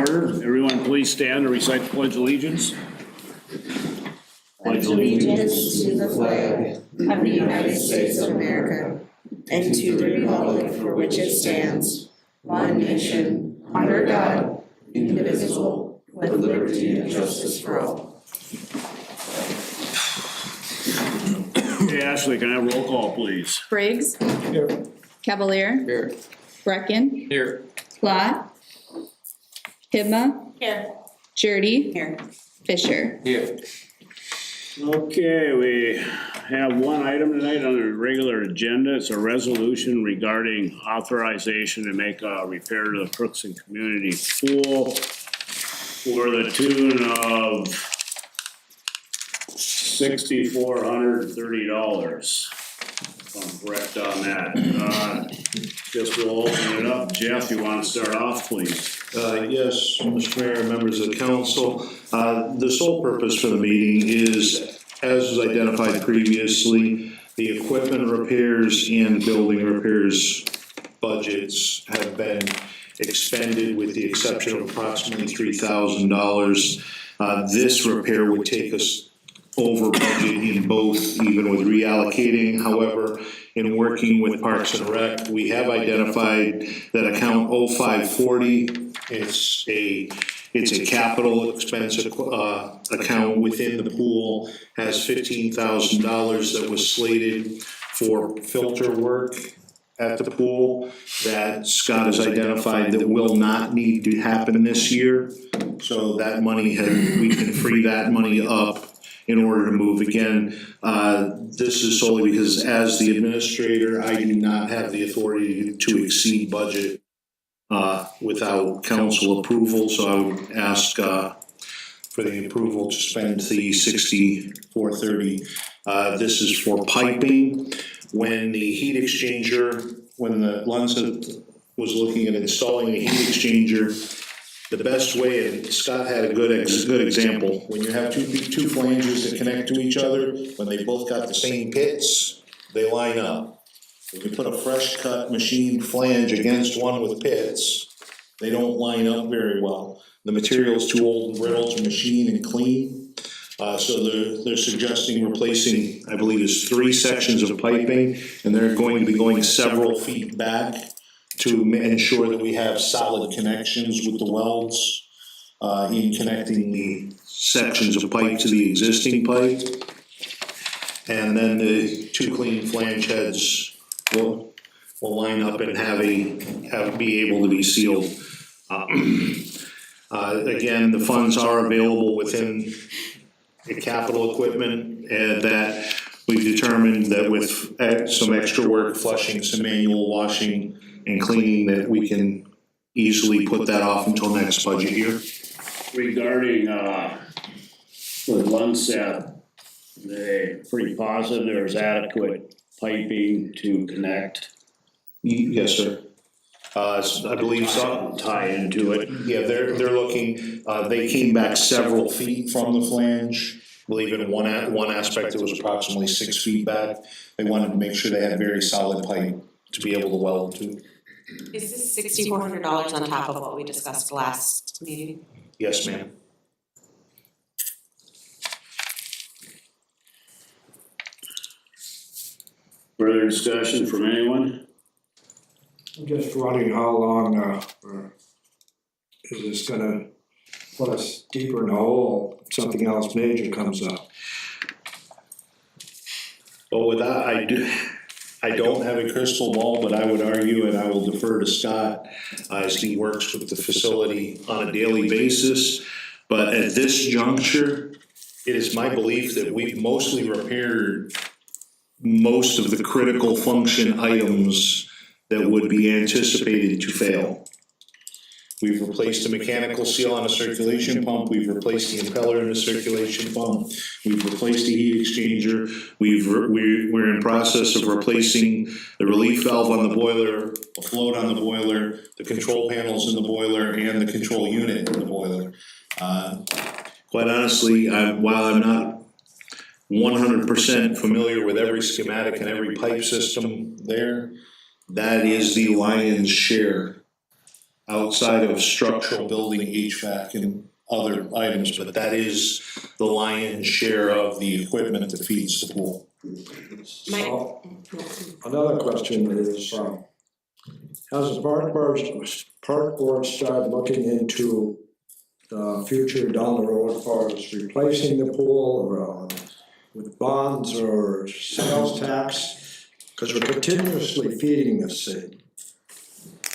order. Everyone please stand and recite the Pledge of Allegiance. Pledge allegiance to the flag of the United States of America and to the republic for which it stands, one nation, under God, indivisible, with liberty and justice for all. Hey, Ashley, can I have a roll call, please? Briggs. Here. Cavalier. Here. Brecken. Here. Plott. Hibma. Here. Jurdy. Here. Fisher. Here. Okay, we have one item tonight on the regular agenda. It's a resolution regarding authorization to make a repair to the Crookston Community Pool for the tune of $6,430. If I'm correct on that. Just we'll open it up. Jeff, you want to start off, please? Yes, Mr. Mayor, members of the council. The sole purpose for the meeting is, as was identified previously, the equipment repairs and building repairs budgets have been expended with the exception of approximately $3,000. This repair would take us over budget in both, even with reallocating. However, in working with Parks and Rec, we have identified that account 0540, it's a capital expense account within the pool, has $15,000 that was slated for filter work at the pool that Scott has identified that will not need to happen this year. So that money, we can free that money up in order to move. Again, this is solely because as the administrator, I do not have the authority to exceed budget without council approval. So I would ask for the approval to spend the $6,430. This is for piping. When the heat exchanger, when the Lunsett was looking at installing a heat exchanger, the best way, and Scott had a good example, when you have two flanges that connect to each other, when they both got the same pits, they line up. If you put a fresh cut machined flange against one with pits, they don't line up very well. The material's too old and brittle to machine and clean. So they're suggesting replacing, I believe it's 3 sections of piping, and they're going to be going several feet back to ensure that we have solid connections with the welds in connecting the sections of pipe to the existing pipe. And then the 2 clean flange heads will line up and be able to be sealed. Again, the funds are available within the capital equipment, and that we've determined that with some extra work, flushing, some manual washing and cleaning, that we can easily put that off until next budget year. Regarding the Lunsett, they're pretty positive there's adequate piping to connect. Yes, sir. I believe so. Tie into it. Yeah, they're looking, they came back several feet from the flange. I believe in one aspect it was approximately 6 feet back. They wanted to make sure they had very solid pipe to be able to weld to. Is this $6,400 on top of what we discussed last meeting? Yes, ma'am. Further discussion from anyone? Just wondering how long is this gonna put us deeper in the hole if something else major comes up? Well, with that, I don't have a crystal ball, but I would argue, and I will defer to Scott as he works with the facility on a daily basis. But at this juncture, it is my belief that we've mostly repaired most of the critical function items that would be anticipated to fail. We've replaced the mechanical seal on a circulation pump. We've replaced the impeller in the circulation pump. We've replaced the heat exchanger. We're in process of replacing the relief valve on the boiler, a float on the boiler, the control panels in the boiler, and the control unit in the boiler. Quite honestly, while I'm not 100% familiar with every schematic and every pipe system there, that is the lion's share outside of structural building HVAC and other items, but that is the lion's share of the equipment that feeds the pool. So, another question is, has the park board started looking into the future down the road as far as replacing the pool or with bonds or sales tax? Because we're continuously feeding this thing.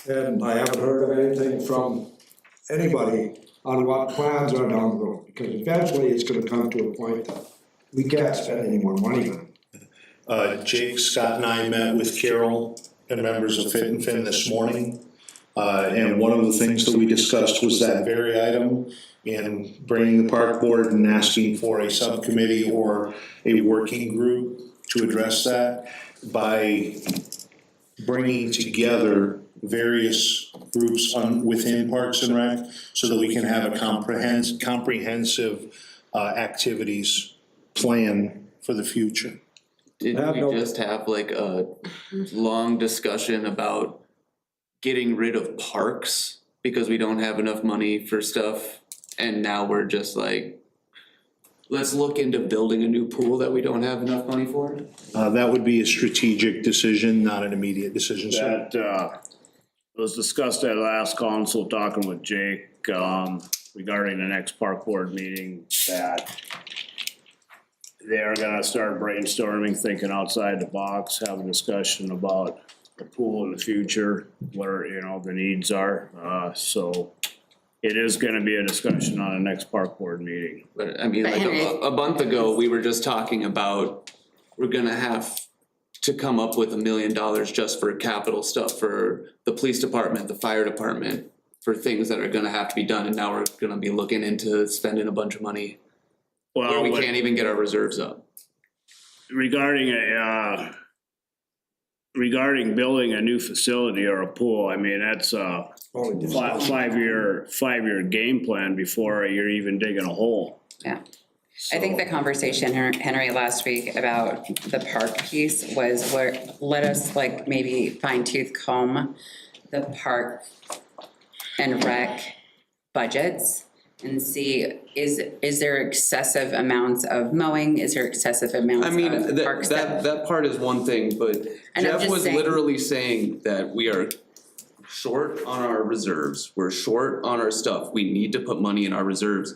And I haven't heard of anything from anybody on what plans are down the road, because eventually it's gonna come to a point that we can't spend any more money on it. Jake, Scott, and I met with Carol and members of Fit and Fin this morning. And one of the things that we discussed was that very item, and bringing the park board and asking for a subcommittee or a working group to address that by bringing together various groups within Parks and Rec so that we can have a comprehensive activities plan for the future. Didn't we just have like a long discussion about getting rid of parks because we don't have enough money for stuff? And now we're just like, let's look into building a new pool that we don't have enough money for? That would be a strategic decision, not an immediate decision, sir. That, was discussed at last council, talking with Jake, regarding the next park board meeting, that they are gonna start brainstorming, thinking outside the box, have a discussion about the pool in the future, where, you know, the needs are, so it is gonna be a discussion on the next park board meeting. But I mean, like a month ago, we were just talking about, we're gonna have to come up with $1 million just for capital stuff for the police department, the fire department, for things that are gonna have to be done, and now we're gonna be looking into spending a bunch of money where Well, we can't even get our reserves up. regarding building a new facility or a pool, I mean, that's a five-year game plan before you're even digging a hole. Yeah. I think the conversation, Henry, last week about the park piece was where, let us like maybe fine tooth comb the park and rec budgets and see, is there excessive amounts of mowing? Is there excessive amounts I mean, of park stuff? that part is one thing, but And I'm Jeff just was saying- literally saying that we are short on our reserves, we're short on our stuff, we need to put money in our reserves,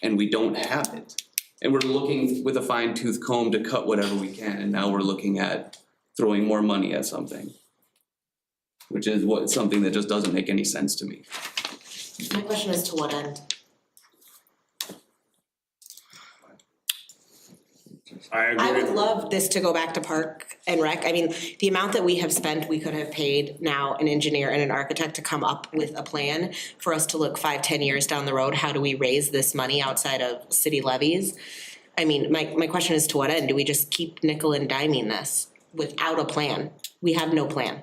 and we don't have it. And we're looking with a fine tooth comb to cut whatever we can, and now we're looking at throwing more money at something. Which is something that just doesn't make any sense to me. My question is, to what end? I would love this to go back to Park and Rec. I mean, the amount that we have spent, we could have paid now an engineer and an architect to come up with a plan for us to look 5-10 years down the road. How do we raise this money outside of city levies? I mean, my question is, to what end? Do we just keep nickel and diming this without a plan? We have no plan.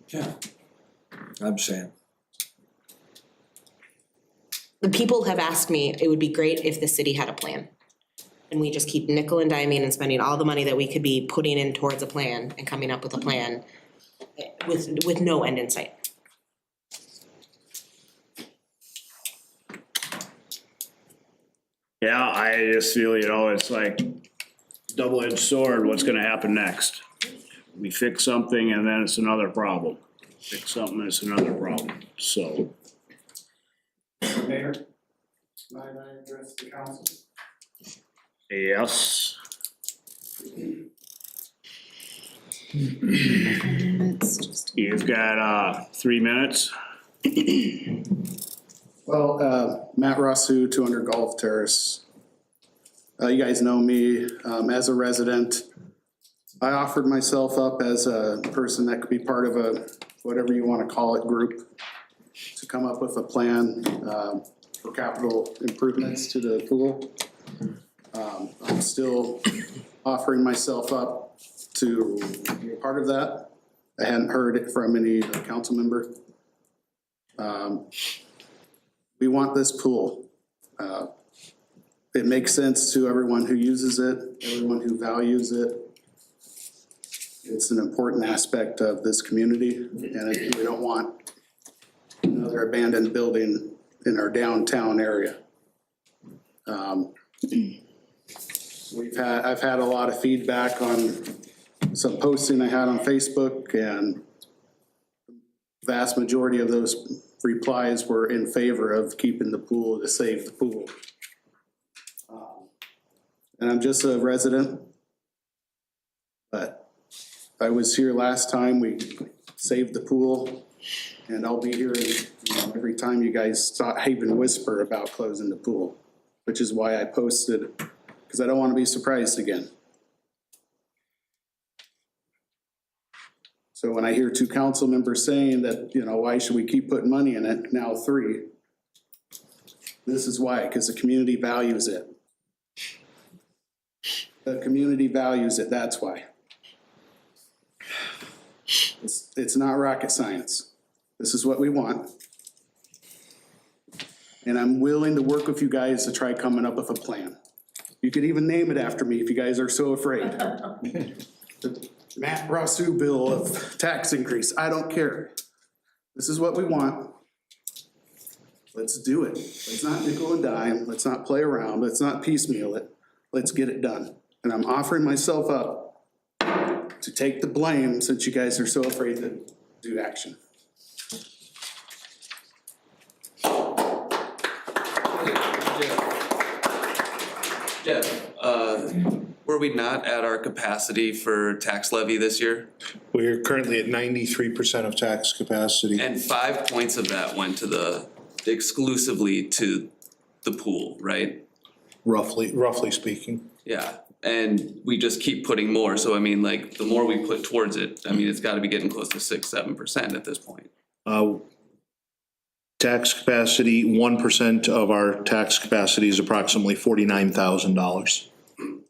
Yeah. I'm saying. The people have asked me, it would be great if the city had a plan. And we just keep nickel and diming and spending all the money that we could be putting in towards a plan and coming up with a plan with no end in sight. Yeah, I just feel, you know, it's like double-edged sword, what's gonna happen next? We fix something and then it's another problem. Fix something, it's another problem, so. Mayor, might I address the council? Yes. You've got 3 minutes. Well, Matt Russu, 200 Golf Terrace. You guys know me as a resident. I offered myself up as a person that could be part of a, whatever you want to call it, group, to come up with a plan for capital improvements to the pool. I'm still offering myself up to be a part of that. I hadn't heard it from any council member. We want this pool. It makes sense to everyone who uses it, everyone who values it. It's an important aspect of this community, and we don't want another abandoned building in our downtown area. I've had a lot of feedback on some posting I had on Facebook, and vast majority of those replies were in favor of keeping the pool to save the pool. And I'm just a resident, but I was here last time, we saved the pool, and I'll be here, every time you guys even whisper about closing the pool, which is why I posted, because I don't want to be surprised again. So when I hear two council members saying that, why should we keep putting money in it, now 3, this is why, because the community values it. The community values it, that's why. It's not rocket science. This is what we want. And I'm willing to work with you guys to try coming up with a plan. You could even name it after me if you guys are so afraid. The Matt Rosu bill of tax increase, I don't care. This is what we want. Let's do it. Let's not nickel and dime. Let's not play around. Let's not piecemeal it. Let's get it done. And I'm offering myself up to take the blame since you guys are so afraid to do action. Jeff, were we not at our capacity for tax levy this year? We're currently at 93% of tax capacity. And 5 points of that went to exclusively to the pool, right? Roughly speaking. Yeah, and we just keep putting more, so I mean, like, the more we put towards it, I mean, it's gotta be getting close to 6-7% at this point. Tax capacity, 1% of our tax capacity is approximately $49,000.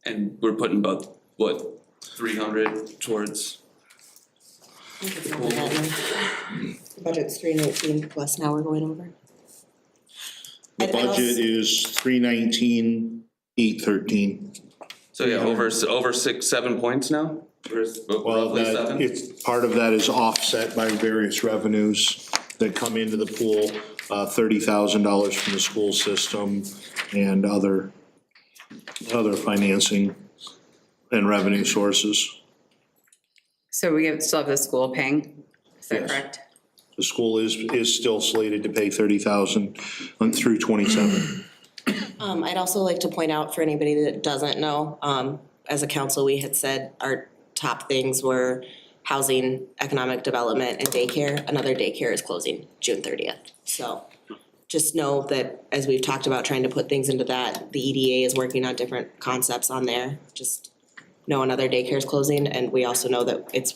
And we're putting about, what, 300 towards? Budget's 319 plus now we're going over. The budget is 319,813. So yeah, over 6-7 points now? Or Well, roughly 7? it's, part of that is offset by various revenues that come into the pool, $30,000 from the school system and other financing and revenue sources. So we still have the school paying, is that Yes. correct? The school is still slated to pay $30,000 through 27. I'd also like to point out for anybody that doesn't know, as a council, we had said our top things were housing, economic development, and daycare. Another daycare is closing June 30th. So just know that as we've talked about trying to put things into that, the EDA is working on different concepts on there. Just know another daycare is closing, and we also know that it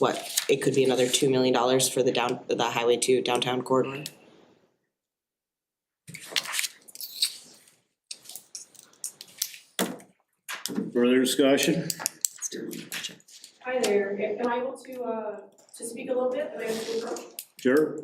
could be another $2 million for the Highway 2 downtown corridor. Further discussion? Hi there, am I able to speak a little bit? Am I able to approach? Sure.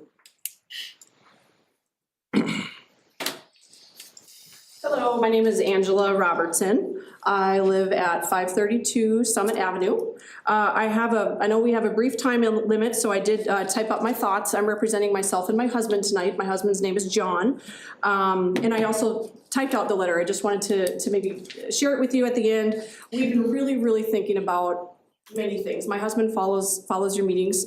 Hello, my name is Angela Robertson. I live at 532 Summit Avenue. I know we have a brief time limit, so I did type up my thoughts. I'm representing myself and my husband tonight. My husband's name is John. And I also typed out the letter. I just wanted to maybe share it with you at the end. We've been really thinking about many things. My husband follows your meetings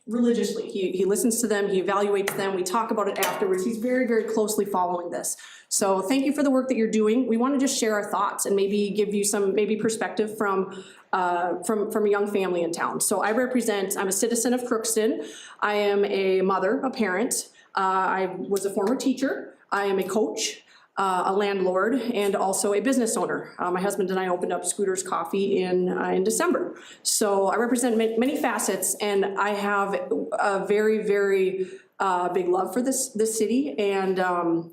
religiously. He listens to them, he evaluates them, we talk about it afterwards. He's very closely following this. So thank you for the work that you're doing. We want to just share our thoughts and maybe give you some perspective from a young family in town. So I'm a citizen of Crookston. I am a mother, a parent. I was a former teacher. I am a coach. A landlord, and also a business owner. My husband and I opened up Scooter's Coffee in December. So I represent many facets, and I have a very big love for this city, and am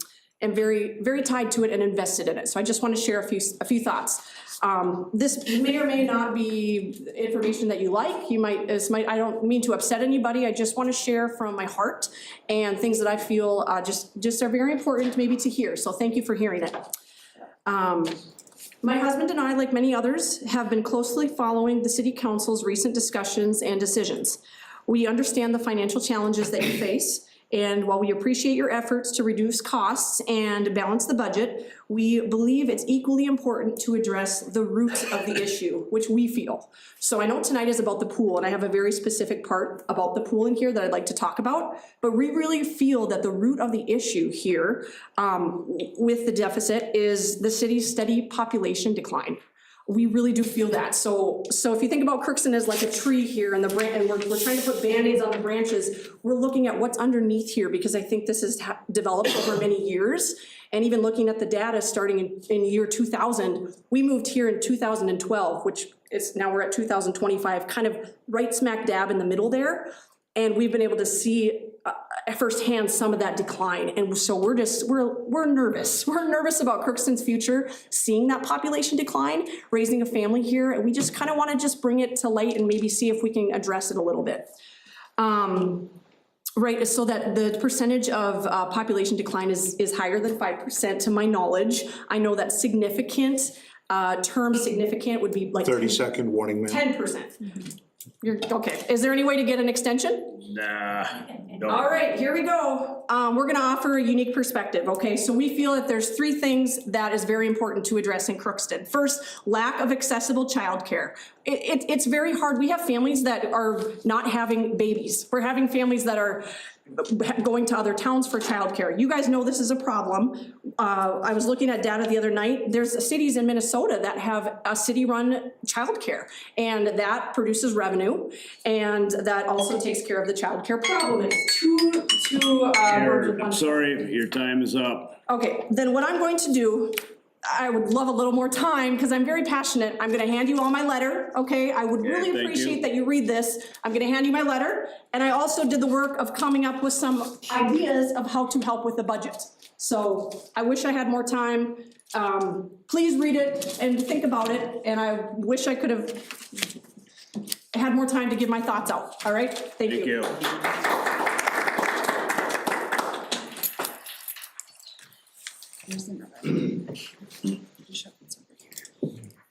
very tied to it and invested in it. So I just want to share a few thoughts. This may or may not be information that you like. I don't mean to upset anybody. I just want to share from my heart and things that I feel just are very important maybe to hear. So thank you for hearing it. My husband and I, like many others, have been closely following the city council's recent discussions and decisions. We understand the financial challenges that you face, and while we appreciate your efforts to reduce costs and balance the budget, we believe it's equally important to address the root of the issue, which we feel. So I know tonight is about the pool, and I have a very specific part about the pool in here that I'd like to talk about, but we really feel that the root of the issue here with the deficit is the city's steady population decline. We really do feel that. So if you think about Crookston as like a tree here and the branch, and we're trying to put Band-Aids on the branches, we're looking at what's underneath here because I think this has developed over many years. And even looking at the data starting in year 2000, we moved here in 2012, which is now we're at 2025, kind of right smack dab in the middle there. And we've been able to see firsthand some of that decline. And so we're nervous. We're nervous about Crookston's future, seeing that population decline, raising a family here. And we just kind of want to just bring it to light and maybe see if we can address it a little bit. Right, so that the percentage of population decline is higher than 5% to my knowledge. I know that significant, term significant would be like 30-second warning, ma'am. 10%. You're, okay, is there any way to get an extension? Nah. All right, here we go. We're gonna offer a unique perspective, okay? So we feel that there's three things that is very important to address in Crookston. First, lack of accessible childcare. It's very hard. We have families that are not having babies. We're having families that are going to other towns for childcare. You guys know this is a problem. I was looking at data the other night. There's cities in Minnesota that have a city-run childcare, and that produces revenue, and that also takes care of the childcare problem. It's two birds with one stone. Sorry, your time is up. Okay, then what I'm going to do, I would love a little more time because I'm very passionate. I'm gonna hand you all my letter, okay? I would really thank appreciate you. that you read this. I'm gonna hand you my letter, and I also did the work of coming up with some ideas of how to help with the budget. So I wish I had more time. Please read it and think about it, and I wish I could have had more time to give my thoughts out, all right? Thank you. Thank you.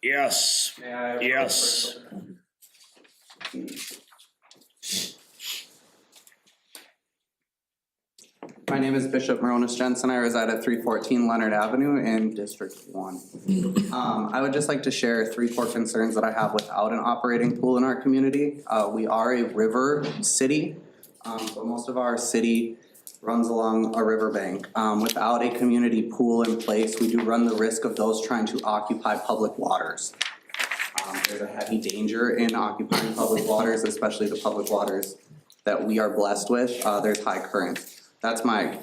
Yes, yes. My name is Bishop Maronis Jensen. I reside at 314 Leonard Avenue in District 1. I would just like to share three core concerns that I have without an operating pool in our community. We are a river city, so most of our city runs along a riverbank. Without a community pool in place, we do run the risk of those trying to occupy public waters. There's a heavy danger in occupying public waters, especially the public waters that we are blessed with. There's high current. That's my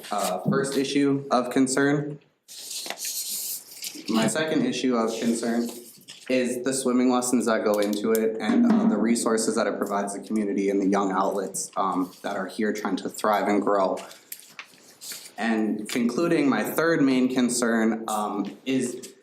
first issue of concern. My second issue of concern is the swimming lessons that go into it and the resources that it provides the community and the young outlets that are here trying to thrive and grow. And concluding, my third main concern is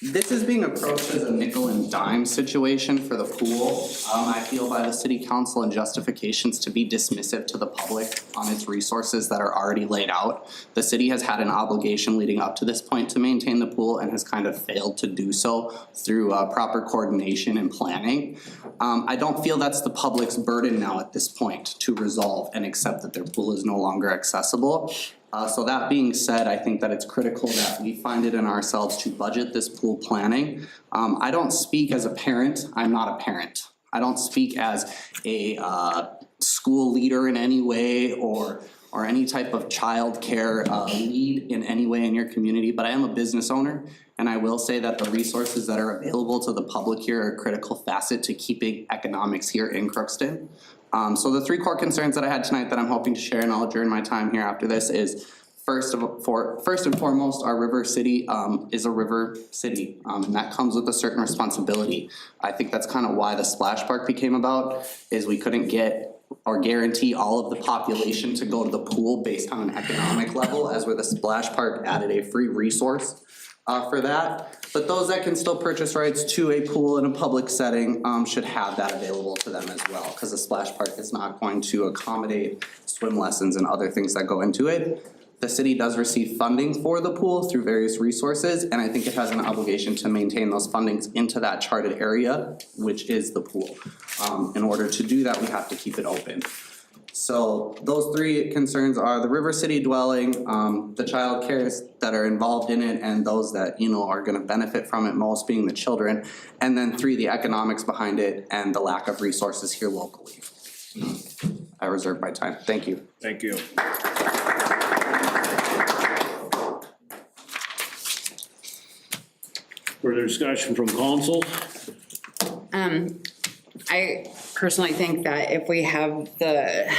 this is being approached as a nickel and dime situation for the pool. I feel by the city council and justifications to be dismissive to the public on its resources that are already laid out. The city has had an obligation leading up to this point to maintain the pool and has kind of failed to do so through proper coordination and planning. I don't feel that's the public's burden now at this point to resolve and accept that their pool is no longer accessible. So that being said, I think that it's critical that we find it in ourselves to budget this pool planning. I don't speak as a parent. I'm not a parent. I don't speak as a school leader in any way or any type of childcare lead in any way in your community, but I am a business owner. And I will say that the resources that are available to the public here are a critical facet to keeping economics here in Crookston. So the three core concerns that I had tonight that I'm hoping to share, and I'll adjourn my time here after this, is first and foremost, our river city is a river city, and that comes with a certain responsibility. I think that's kind of why the splash park became about, is we couldn't get or guarantee all of the population to go to the pool based on an economic level, as where the splash park added a free resource for that. But those that can still purchase rights to a pool in a public setting should have that available to them as well, because the splash park is not going to accommodate swim lessons and other things that go into it. The city does receive funding for the pool through various resources, and I think it has an obligation to maintain those fundings into that charted area, which is the pool. In order to do that, we have to keep it open. So those three concerns are the River City dwelling, the childcares that are involved in it, and those that, you know, are gonna benefit from it most being the children. And then three, the economics behind it and the lack of resources here locally. I reserve my time. Thank you. Thank you. Further discussion from council? I personally think that if we have the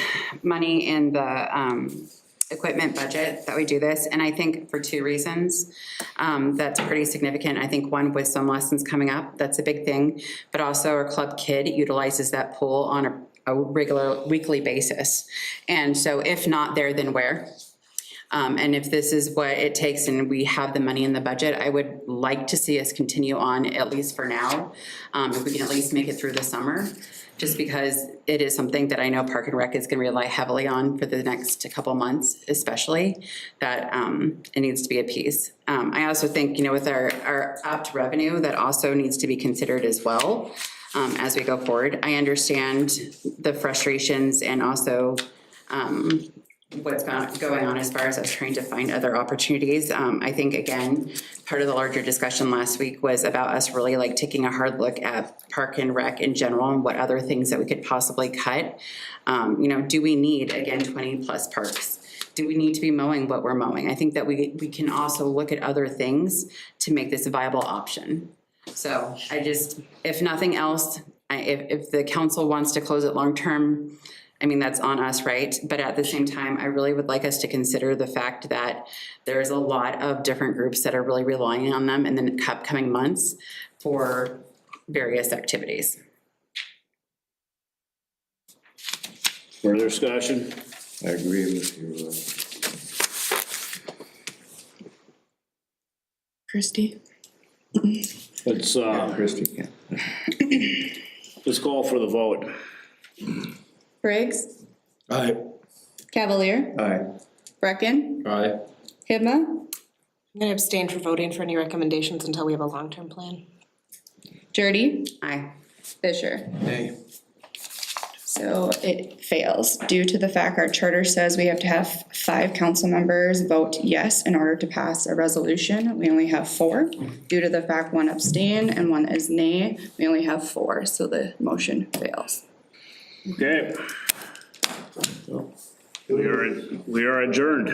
money in the equipment budget, that we do this, and I think for two reasons. That's pretty significant. I think one, with some lessons coming up, that's a big thing, but also our club kid utilizes that pool on a regular weekly basis. And so if not there, then where? And if this is what it takes and we have the money in the budget, I would like to see us continue on, at least for now. If we can at least make it through the summer, just because it is something that I know Park and Rec is gonna rely heavily on for the next couple months, especially, that it needs to be a piece. I also think, you know, with our opt revenue, that also needs to be considered as well, as we go forward. I understand the frustrations and also, what's going on as far as us trying to find other opportunities. I think, again, part of the larger discussion last week was about us really like taking a hard look at Park and Rec in general and what other things that we could possibly cut. You know, do we need, again, 20+ parks? Do we need to be mowing what we're mowing? I think that we can also look at other things to make this a viable option. So I just, if nothing else, if the council wants to close it long-term, I mean, that's on us, right? But at the same time, I really would like us to consider the fact that there's a lot of different groups that are really relying on them in the upcoming months for various activities. Further discussion? I agree with you. Christie? Let's, Christie, let's call for the vote. Briggs? Aye. Cavalier? aye. Brecken? Aye. Hibma? I'm gonna abstain from voting for any recommendations until we have a long-term plan. Jurdy? Aye. Fisher? Nay. So it fails due to the fact our charter says we have to have 5 council members vote yes in order to pass a resolution. We only have 4. Due to the fact 1 abstain and 1 is nay, we only have 4, so the motion fails. Okay. We are adjourned.